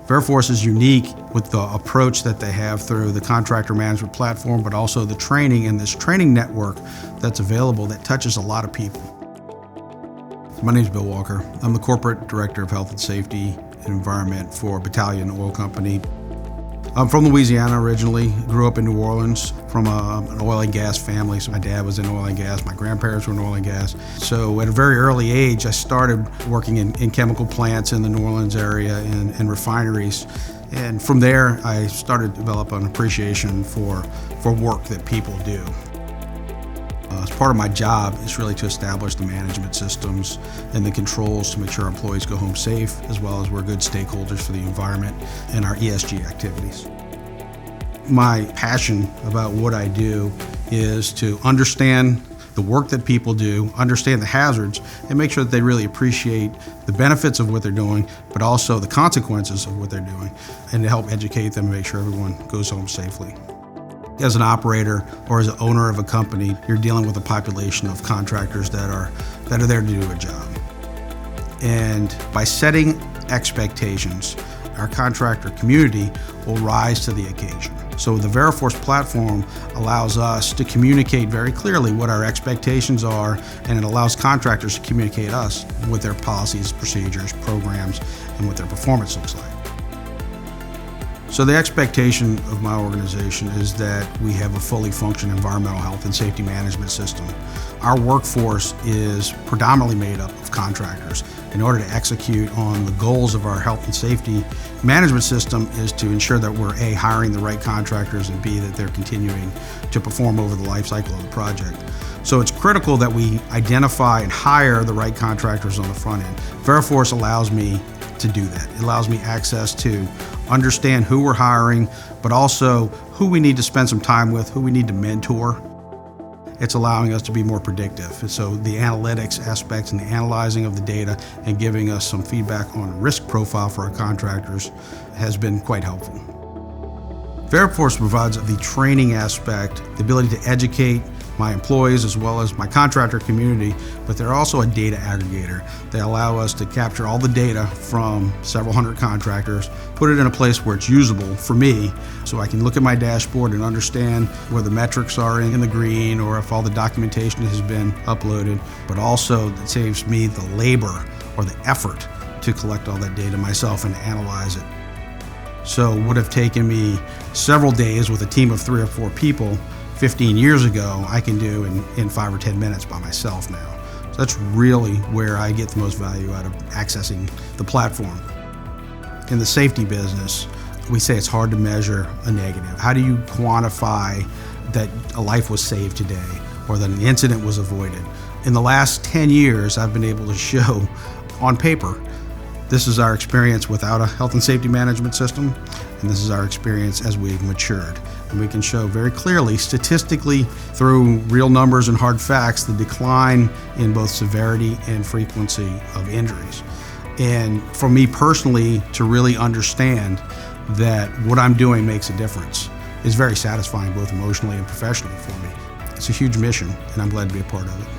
Veriforce is unique with the approach that they have through the contractor management platform, but also the training and this training network that's available that touches a lot of people. My name is Bill Walker. I'm the Corporate Director of Health and Safety and Environment for Battalion Oil Company. I'm from Louisiana originally, grew up in New Orleans from an oil and gas family. So my dad was in oil and gas, my grandparents were in oil and gas. So at a very early age, I started working in chemical plants in the New Orleans area and refineries. And from there, I started to develop an appreciation for work that people do. As part of my job is really to establish the management systems and the controls to make sure our employees go home safe, as well as we're good stakeholders for the environment and our ESG activities. My passion about what I do is to understand the work that people do, understand the hazards, and make sure that they really appreciate the benefits of what they're doing, but also the consequences of what they're doing, and to help educate them and make sure everyone goes home safely. As an operator or as an owner of a company, you're dealing with a population of contractors that are there to do a job. And by setting expectations, our contractor community will rise to the occasion. So the Veriforce platform allows us to communicate very clearly what our expectations are, and it allows contractors to communicate us with their policies, procedures, programs, and what their performance looks like. So the expectation of my organization is that we have a fully functioning environmental health and safety management system. Our workforce is predominantly made up of contractors. In order to execute on the goals of our health and safety management system is to ensure that we're A, hiring the right contractors, and B, that they're continuing to perform over the life cycle of the project. So it's critical that we identify and hire the right contractors on the front end. Veriforce allows me to do that. It allows me access to understand who we're hiring, but also who we need to spend some time with, who we need to mentor. It's allowing us to be more predictive. And so the analytics aspects and the analyzing of the data and giving us some feedback on risk profile for our contractors has been quite helpful. Veriforce provides the training aspect, the ability to educate my employees as well as my contractor community, but they're also a data aggregator. They allow us to capture all the data from several hundred contractors, put it in a place where it's usable for me, so I can look at my dashboard and understand where the metrics are in the green or if all the documentation has been uploaded, but also it saves me the labor or the effort to collect all that data myself and analyze it. So what would have taken me several days with a team of 3 or 4 people 15 years ago, I can do in 5 or 10 minutes by myself now. So that's really where I get the most value out of accessing the platform. In the safety business, we say it's hard to measure a negative. How do you quantify that a life was saved today or that an incident was avoided? In the last 10 years, I've been able to show on paper, this is our experience without a health and safety management system, and this is our experience as we've matured. And we can show very clearly, statistically, through real numbers and hard facts, the decline in both severity and frequency of injuries. And for me personally, to really understand that what I'm doing makes a difference is very satisfying, both emotionally and professionally for me. It's a huge mission, and I'm glad to be a part of it.